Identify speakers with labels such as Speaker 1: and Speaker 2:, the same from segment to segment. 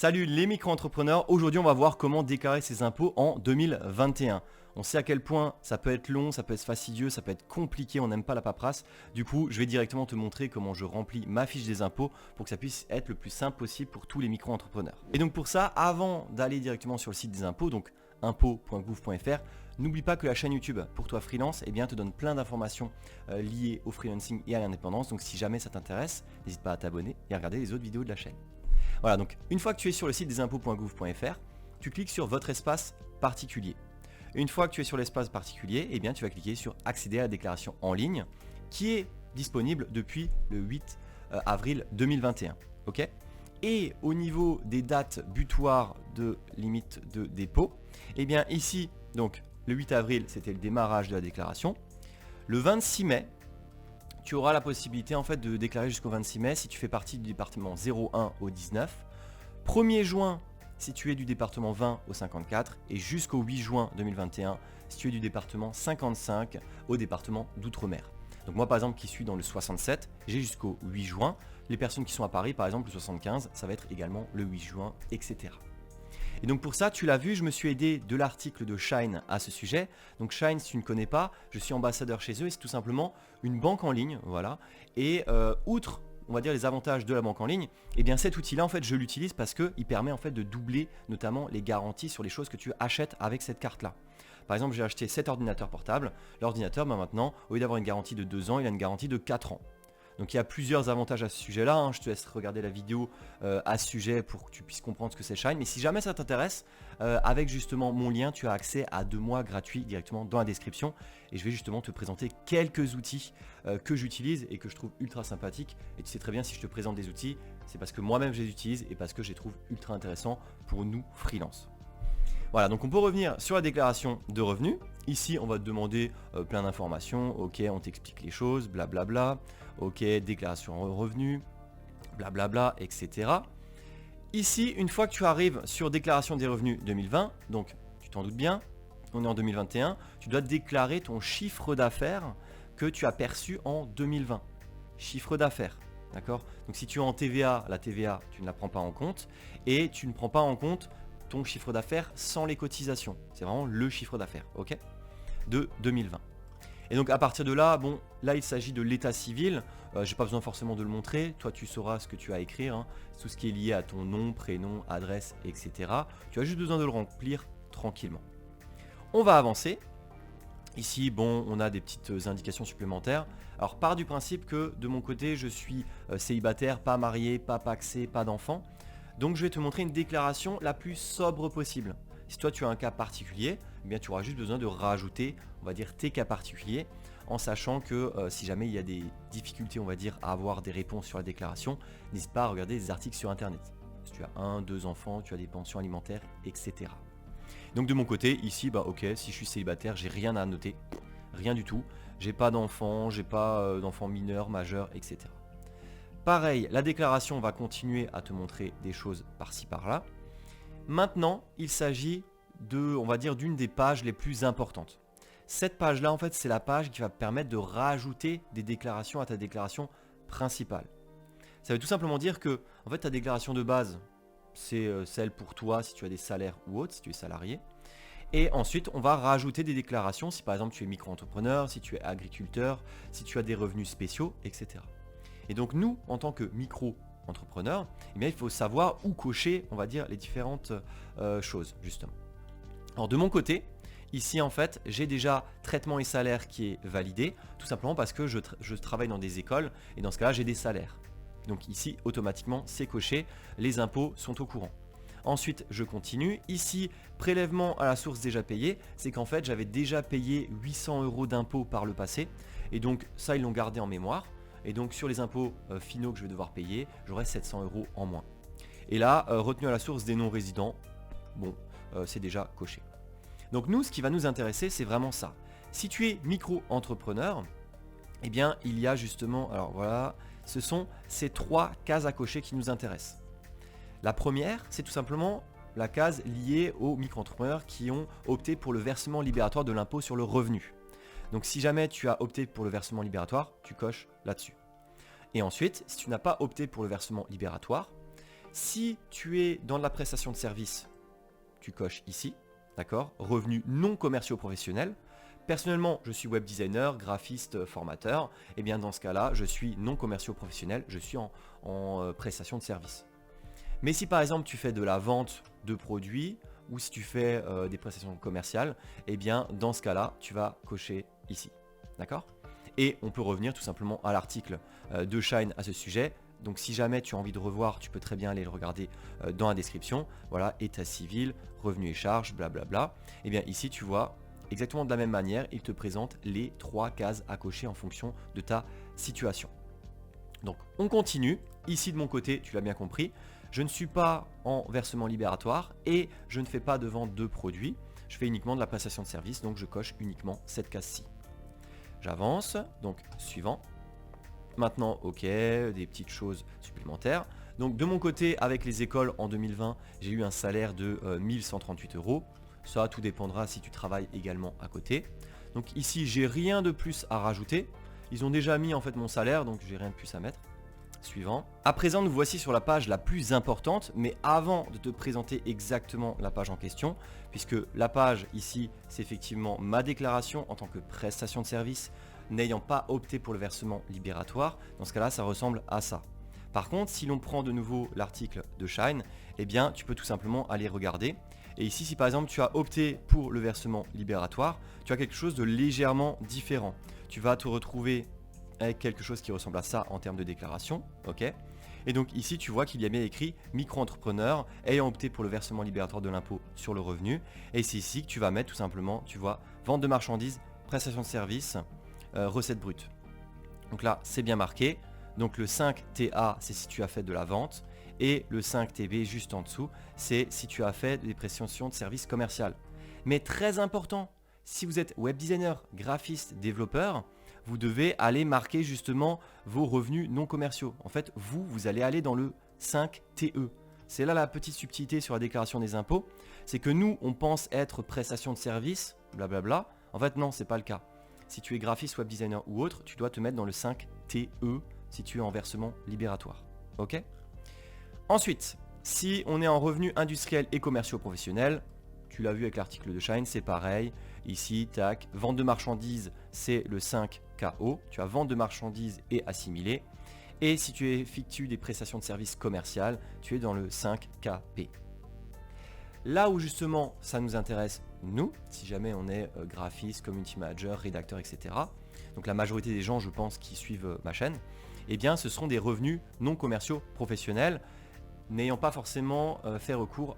Speaker 1: Salut les micro-entrepreneurs, aujourd'hui on va voir comment déclarer ses impôts en 2021. On sait à quel point ça peut être long, ça peut être fastidieux, ça peut être compliqué, on n'aime pas la paperasse. Du coup, je vais directement te montrer comment je remplis ma fiche des impôts pour que ça puisse être le plus simple possible pour tous les micro-entrepreneurs. Et donc pour ça, avant d'aller directement sur le site des impôts, donc impôts.gouv.fr, n'oublie pas que la chaîne YouTube pour toi freelance te donne plein d'informations liées au freelancing et à l'indépendance. Donc si jamais ça t'intéresse, n'hésite pas à t'abonner et à regarder les autres vidéos de la chaîne. Voilà, donc une fois que tu es sur le site des impôts.gouv.fr, tu cliques sur votre espace particulier. Une fois que tu es sur l'espace particulier, tu vas cliquer sur accéder à la déclaration en ligne qui est disponible depuis le 8 avril 2021. Ok ? Et au niveau des dates butoirs de limite de dépôt, ici, donc le 8 avril, c'était le démarrage de la déclaration. Le 26 mai, tu auras la possibilité de déclarer jusqu'au 26 mai si tu fais partie du département 01 au 19. 1er juin si tu es du département 20 au 54 et jusqu'au 8 juin 2021 si tu es du département 55 au département d'outre-mer. Donc moi par exemple qui suis dans le 67, j'ai jusqu'au 8 juin. Les personnes qui sont à Paris par exemple le 75, ça va être également le 8 juin, etc. Et donc pour ça, tu l'as vu, je me suis aidé de l'article de Shine à ce sujet. Donc Shine, si tu ne connais pas, je suis ambassadeur chez eux et c'est tout simplement une banque en ligne, voilà. Et outre, on va dire les avantages de la banque en ligne, cet outil-là, je l'utilise parce qu'il permet de doubler notamment les garanties sur les choses que tu achètes avec cette carte-là. Par exemple, j'ai acheté cet ordinateur portable. L'ordinateur, maintenant, au lieu d'avoir une garantie de 2 ans, il a une garantie de 4 ans. Donc il y a plusieurs avantages à ce sujet-là, je te laisse regarder la vidéo à ce sujet pour que tu puisses comprendre ce que c'est Shine. Mais si jamais ça t'intéresse, avec justement mon lien, tu as accès à 2 mois gratuits directement dans la description. Et je vais justement te présenter quelques outils que j'utilise et que je trouve ultra sympathiques. Et tu sais très bien, si je te présente des outils, c'est parce que moi-même je les utilise et parce que je les trouve ultra intéressants pour nous freelance. Voilà, donc on peut revenir sur la déclaration de revenus. Ici, on va te demander plein d'informations. Ok, on t'explique les choses, blablabla. Ok, déclaration de revenus, blablabla, etc. Ici, une fois que tu arrives sur déclaration des revenus 2020, donc tu t'en doutes bien, on est en 2021, tu dois déclarer ton chiffre d'affaires que tu as perçu en 2020. Chiffre d'affaires, d'accord ? Donc si tu es en TVA, la TVA, tu ne la prends pas en compte et tu ne prends pas en compte ton chiffre d'affaires sans les cotisations. C'est vraiment le chiffre d'affaires, ok ? De 2020. Et donc à partir de là, là il s'agit de l'état civil. J'ai pas besoin forcément de le montrer. Toi tu sauras ce que tu as à écrire, tout ce qui est lié à ton nom, prénom, adresse, etc. Tu as juste besoin de le remplir tranquillement. On va avancer. Ici, on a des petites indications supplémentaires. Alors pars du principe que de mon côté, je suis célibataire, pas marié, pas pacsé, pas d'enfant. Donc je vais te montrer une déclaration la plus sobre possible. Si toi tu as un cas particulier, tu auras juste besoin de rajouter, on va dire, tes cas particuliers, en sachant que si jamais il y a des difficultés, on va dire, à avoir des réponses sur la déclaration, n'hésite pas à regarder des articles sur internet. Si tu as 1, 2 enfants, tu as des pensions alimentaires, etc. Donc de mon côté, ici, ok, si je suis célibataire, j'ai rien à noter, rien du tout. J'ai pas d'enfants, j'ai pas d'enfants mineurs, majeurs, etc. Pareil, la déclaration va continuer à te montrer des choses par-ci par-là. Maintenant, il s'agit de, on va dire, d'une des pages les plus importantes. Cette page-là, c'est la page qui va te permettre de rajouter des déclarations à ta déclaration principale. Ça veut tout simplement dire que, ta déclaration de base, c'est celle pour toi si tu as des salaires ou autres, si tu es salarié. Et ensuite, on va rajouter des déclarations si par exemple tu es micro-entrepreneur, si tu es agriculteur, si tu as des revenus spéciaux, etc. Et donc nous, en tant que micro-entrepreneur, il faut savoir où cocher, on va dire, les différentes choses, justement. Alors de mon côté, ici j'ai déjà traitement et salaire qui est validé, tout simplement parce que je travaille dans des écoles et dans ce cas-là, j'ai des salaires. Donc ici, automatiquement, c'est coché, les impôts sont au courant. Ensuite, je continue. Ici, prélèvement à la source déjà payé, c'est qu'en fait, j'avais déjà payé 800 € d'impôts par le passé. Et donc ça, ils l'ont gardé en mémoire. Et donc sur les impôts finaux que je vais devoir payer, j'aurai 700 € en moins. Et là, retenue à la source des non-résidents, c'est déjà coché. Donc nous, ce qui va nous intéresser, c'est vraiment ça. Si tu es micro-entrepreneur, il y a justement, alors voilà, ce sont ces 3 cases à cocher qui nous intéressent. La première, c'est tout simplement la case liée aux micro-entrepreneurs qui ont opté pour le versement libératoire de l'impôt sur le revenu. Donc si jamais tu as opté pour le versement libératoire, tu coches là-dessus. Et ensuite, si tu n'as pas opté pour le versement libératoire, Si tu es dans la prestation de service, tu coches ici, d'accord, revenus non commerciaux professionnels. Personnellement, je suis web designer, graphiste, formateur. Et bien dans ce cas-là, je suis non commerciaux professionnel, je suis en prestation de service. Mais si par exemple tu fais de la vente de produits ou si tu fais des prestations commerciales, et bien dans ce cas-là, tu vas cocher ici, d'accord? Et on peut revenir tout simplement à l'article de Shine à ce sujet. Donc si jamais tu as envie de revoir, tu peux très bien aller le regarder dans la description. Voilà, état civil, revenus et charges, blablabla. Et bien ici, tu vois, exactement de la même manière, il te présente les 3 cases à cocher en fonction de ta situation. Donc on continue. Ici de mon côté, tu l'as bien compris, je ne suis pas en versement libératoire et je ne fais pas de vente de produits. Je fais uniquement de la prestation de service, donc je coche uniquement cette case-ci. J'avance, donc suivant. Maintenant, ok, des petites choses supplémentaires. Donc de mon côté, avec les écoles en 2020, j'ai eu un salaire de 1138 €. Ça, tout dépendra si tu travailles également à côté. Donc ici, j'ai rien de plus à rajouter. Ils ont déjà mis en fait mon salaire, donc j'ai rien de plus à mettre. Suivant. À présent, nous voici sur la page la plus importante, mais avant de te présenter exactement la page en question, puisque la page ici, c'est effectivement ma déclaration en tant que prestation de service, n'ayant pas opté pour le versement libératoire. Dans ce cas-là, ça ressemble à ça. Par contre, si l'on prend de nouveau l'article de Shine, eh bien, tu peux tout simplement aller regarder. Et ici, si par exemple, tu as opté pour le versement libératoire, tu as quelque chose de légèrement différent. Tu vas te retrouver avec quelque chose qui ressemble à ça en termes de déclaration, ok. Et donc ici, tu vois qu'il y a bien écrit micro-entrepreneur ayant opté pour le versement libératoire de l'impôt sur le revenu. Et c'est ici que tu vas mettre tout simplement, tu vois, vente de marchandises, prestation de services, recette brute. Donc là, c'est bien marqué. Donc le 5TA, c'est si tu as fait de la vente. Et le 5TB juste en dessous, c'est si tu as fait des prestations de services commerciales. Mais très important, si vous êtes web designer, graphiste, développeur, vous devez aller marquer justement vos revenus non commerciaux. En fait, vous allez aller dans le 5TE. C'est là la petite subtilité sur la déclaration des impôts. C'est que nous, on pense être prestation de service, blablabla. En fait, non, c'est pas le cas. Si tu es graphiste, web designer ou autre, tu dois te mettre dans le 5TE si tu es en versement libératoire. Ok ? Ensuite, si on est en revenus industriels et commerciaux professionnels, tu l'as vu avec l'article de Shine, c'est pareil. Ici, tac, vente de marchandises, c'est le 5KO. Tu as vente de marchandises et assimilé. Et si tu effectues des prestations de services commerciales, tu es dans le 5KP. Là où justement ça nous intéresse, nous, si jamais on est graphiste, community manager, rédacteur, etc. Donc la majorité des gens, je pense, qui suivent ma chaîne, eh bien ce seront des revenus non commerciaux professionnels, n'ayant pas forcément fait recours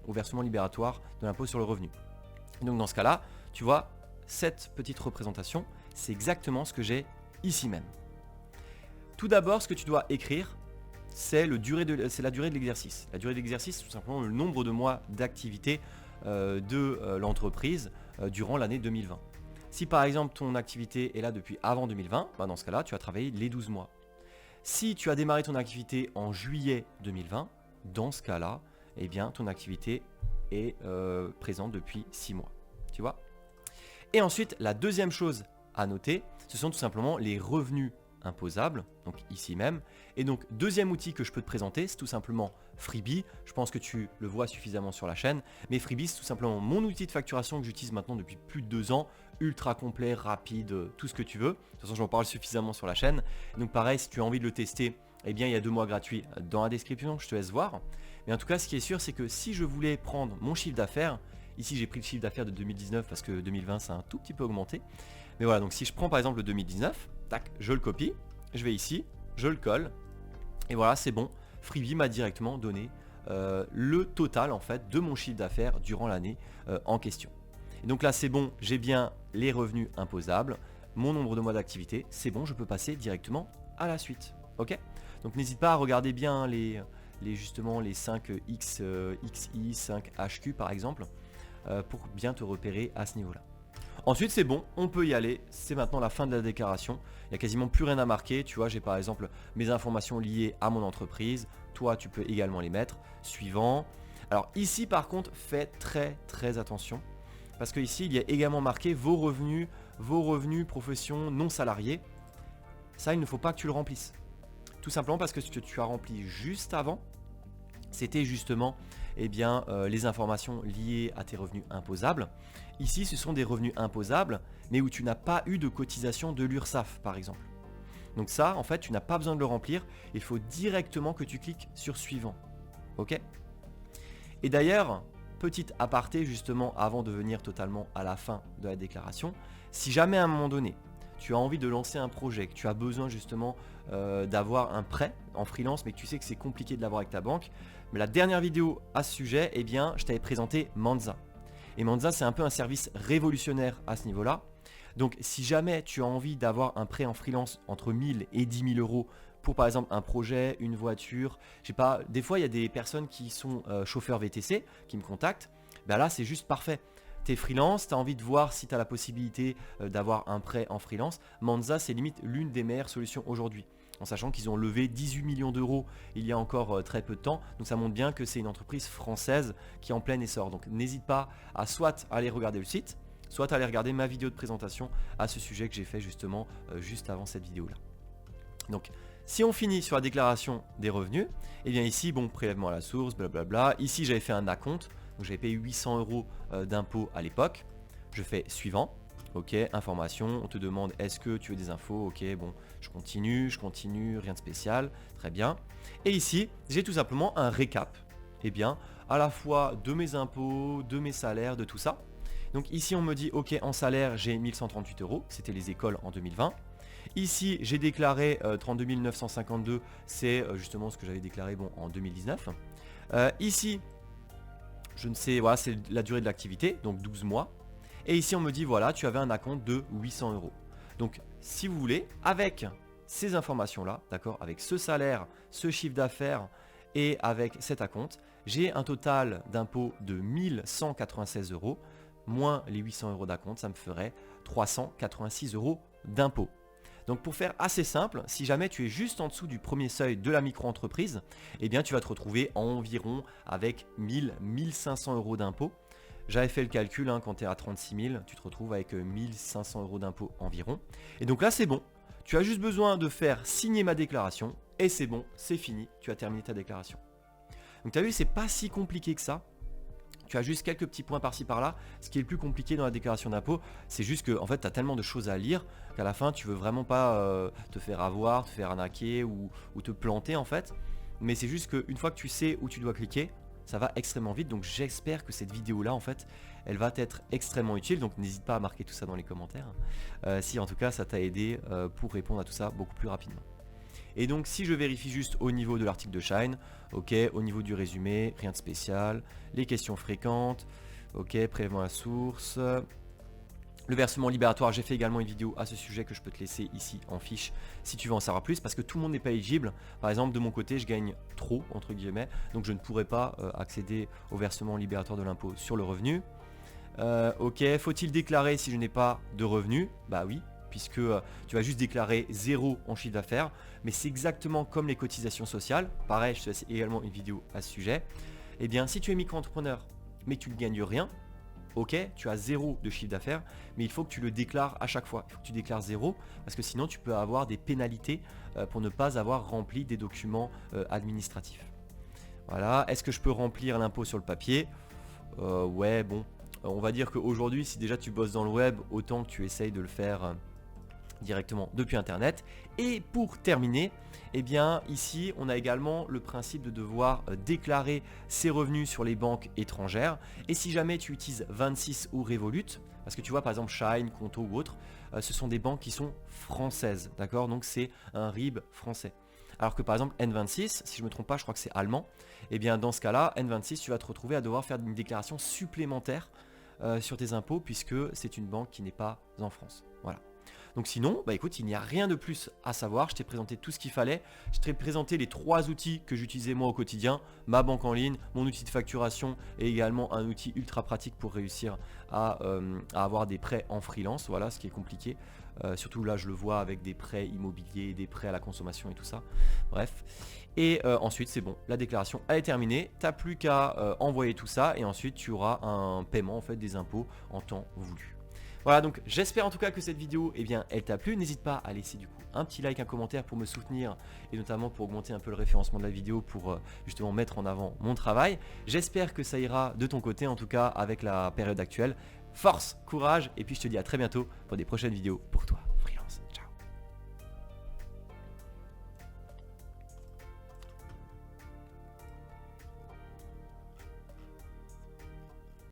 Speaker 1: au versement libératoire de l'impôt sur le revenu. Donc dans ce cas-là, tu vois, cette petite représentation, c'est exactement ce que j'ai ici même. Tout d'abord, ce que tu dois écrire, c'est la durée de l'exercice. La durée de l'exercice, c'est tout simplement le nombre de mois d'activité de l'entreprise durant l'année 2020. Si par exemple ton activité est là depuis avant 2020, bah dans ce cas-là, tu as travaillé les 12 mois. Si tu as démarré ton activité en juillet 2020, dans ce cas-là, eh bien, ton activité est présente depuis 6 mois. Tu vois ? Et ensuite, la deuxième chose à noter, ce sont tout simplement les revenus imposables, donc ici même. Et donc, deuxième outil que je peux te présenter, c'est tout simplement Freebie. Je pense que tu le vois suffisamment sur la chaîne. Mais Freebie, c'est tout simplement mon outil de facturation que j'utilise maintenant depuis plus de 2 ans. Ultra complet, rapide, tout ce que tu veux. De toute façon, j'en parle suffisamment sur la chaîne. Donc pareil, si tu as envie de le tester, eh bien, il y a 2 mois gratuits dans la description, je te laisse voir. Mais en tout cas, ce qui est sûr, c'est que si je voulais prendre mon chiffre d'affaires, ici j'ai pris le chiffre d'affaires de 2019 parce que 2020 ça a un tout petit peu augmenté. Mais voilà, donc si je prends par exemple le 2019, tac, je le copie, je vais ici, je le colle, et voilà, c'est bon. Freebie m'a directement donné le total en fait de mon chiffre d'affaires durant l'année en question. Et donc là, c'est bon, j'ai bien les revenus imposables, mon nombre de mois d'activité, c'est bon, je peux passer directement à la suite. Ok ? Donc n'hésite pas à regarder bien justement les 5XI, 5HQ par exemple, pour bien te repérer à ce niveau-là. Ensuite, c'est bon, on peut y aller. C'est maintenant la fin de la déclaration. Il n'y a quasiment plus rien à marquer. Tu vois, j'ai par exemple mes informations liées à mon entreprise. Toi, tu peux également les mettre. Suivant. Alors ici, par contre, fais très attention. Parce que ici, il y a également marqué vos revenus profession non salariés. Ça, il ne faut pas que tu le remplisses. Tout simplement parce que ce que tu as rempli juste avant, c'était justement les informations liées à tes revenus imposables. Ici, ce sont des revenus imposables, mais où tu n'as pas eu de cotisation de l'URSSAF, par exemple. Donc ça, en fait, tu n'as pas besoin de le remplir. Il faut directement que tu cliques sur suivant. Ok? Et d'ailleurs, petite aparté justement avant de venir totalement à la fin de la déclaration, si jamais à un moment donné, tu as envie de lancer un projet, que tu as besoin justement d'avoir un prêt en freelance, mais que tu sais que c'est compliqué de l'avoir avec ta banque, mais la dernière vidéo à ce sujet, je t'avais présenté Manza. Et Manza, c'est un peu un service révolutionnaire à ce niveau-là. Donc si jamais tu as envie d'avoir un prêt en freelance entre 1000 et 10 000 euros pour par exemple un projet, une voiture, je sais pas, des fois il y a des personnes qui sont chauffeurs VTC qui me contactent, ben là c'est juste parfait. Tu es freelance, tu as envie de voir si tu as la possibilité d'avoir un prêt en freelance. Manza, c'est limite l'une des meilleures solutions aujourd'hui. En sachant qu'ils ont levé 18 millions d'euros il y a encore très peu de temps. Donc ça montre bien que c'est une entreprise française qui est en plein essor. Donc n'hésite pas à soit aller regarder le site, soit aller regarder ma vidéo de présentation à ce sujet que j'ai fait justement juste avant cette vidéo-là. Donc si on finit sur la déclaration des revenus, et bien ici, bon, prélèvement à la source, blablabla. Ici, j'avais fait un acompte, donc j'avais payé 800 euros d'impôts à l'époque. Je fais suivant. Ok, information, on te demande est-ce que tu veux des infos, ok, bon, je continue, rien de spécial, très bien. Et ici, j'ai tout simplement un récap, à la fois de mes impôts, de mes salaires, de tout ça. Donc ici, on me dit, ok, en salaire, j'ai 1138 euros, c'était les écoles en 2020. Ici, j'ai déclaré 32 952, c'est justement ce que j'avais déclaré en 2019. Ici, je ne sais, voilà, c'est la durée de l'activité, donc 12 mois. Et ici, on me dit, voilà, tu avais un acompte de 800 euros. Donc, si vous voulez, avec ces informations-là, d'accord, avec ce salaire, ce chiffre d'affaires et avec cet acompte, j'ai un total d'impôt de 1196 euros, moins les 800 euros d'acompte, ça me ferait 386 euros d'impôt. Donc pour faire assez simple, si jamais tu es juste en dessous du premier seuil de la micro-entreprise, tu vas te retrouver environ avec 1500 euros d'impôt. J'avais fait le calcul, quand tu es à 36 000, tu te retrouves avec 1500 euros d'impôt environ. Et donc là, c'est bon. Tu as juste besoin de faire signer ma déclaration et c'est bon, c'est fini, tu as terminé ta déclaration. Donc tu as vu, c'est pas si compliqué que ça. Tu as juste quelques petits points par-ci par-là. Ce qui est le plus compliqué dans la déclaration d'impôt, c'est juste que tu as tellement de choses à lire qu'à la fin, tu veux vraiment pas te faire avoir, te faire arnaquer ou te planter en fait. Mais c'est juste qu'une fois que tu sais où tu dois cliquer, ça va extrêmement vite. Donc j'espère que cette vidéo-là, en fait, elle va t'être extrêmement utile. Donc n'hésite pas à marquer tout ça dans les commentaires. Si en tout cas, ça t'a aidé pour répondre à tout ça beaucoup plus rapidement. Et donc si je vérifie juste au niveau de l'article de Shine, ok, au niveau du résumé, rien de spécial, les questions fréquentes, ok, prélèvement à la source, le versement libératoire, j'ai fait également une vidéo à ce sujet que je peux te laisser ici en fiche si tu veux en savoir plus, parce que tout le monde n'est pas éligible. Par exemple, de mon côté, je gagne trop, entre guillemets, donc je ne pourrais pas accéder au versement libératoire de l'impôt sur le revenu. Ok, faut-il déclarer si je n'ai pas de revenus? Bah oui, puisque tu vas juste déclarer 0 en chiffre d'affaires, mais c'est exactement comme les cotisations sociales. Pareil, je te laisse également une vidéo à ce sujet. Si tu es micro-entrepreneur, mais que tu ne gagnes rien, ok, tu as 0 de chiffre d'affaires, mais il faut que tu le déclares à chaque fois. Il faut que tu déclares 0, parce que sinon tu peux avoir des pénalités pour ne pas avoir rempli des documents administratifs. Voilà, est-ce que je peux remplir l'impôt sur le papier? Ouais, bon, on va dire qu'aujourd'hui, si déjà tu bosses dans le web, autant que tu essayes de le faire directement depuis internet. Et pour terminer, ici on a également le principe de devoir déclarer ses revenus sur les banques étrangères. Et si jamais tu utilises 26 ou Revolut, parce que tu vois par exemple Shine, Conto ou autre, ce sont des banques qui sont françaises, d'accord, donc c'est un RIB français. Alors que par exemple N26, si je ne me trompe pas, je crois que c'est allemand, dans ce cas là N26 tu vas te retrouver à devoir faire une déclaration supplémentaire sur tes impôts, puisque c'est une banque qui n'est pas en France. Voilà. Donc sinon, écoute, il n'y a rien de plus à savoir. Je t'ai présenté tout ce qu'il fallait. Je t'ai présenté les 3 outils que j'utilisais moi au quotidien. Ma banque en ligne, mon outil de facturation et également un outil ultra pratique pour réussir à avoir des prêts en freelance. Voilà, ce qui est compliqué. Surtout là, je le vois avec des prêts immobiliers, des prêts à la consommation et tout ça. Bref. Et ensuite, c'est bon. La déclaration elle est terminée. Tu n'as plus qu'à envoyer tout ça et ensuite tu auras un paiement en fait des impôts en temps voulu. Voilà, donc j'espère en tout cas que cette vidéo, eh bien, elle t'a plu. N'hésite pas à laisser du coup un petit like, un commentaire pour me soutenir et notamment pour augmenter un peu le référencement de la vidéo pour justement mettre en avant mon travail. J'espère que ça ira de ton côté en tout cas avec la période actuelle. Force, courage et puis je te dis à très bientôt pour des prochaines vidéos pour toi.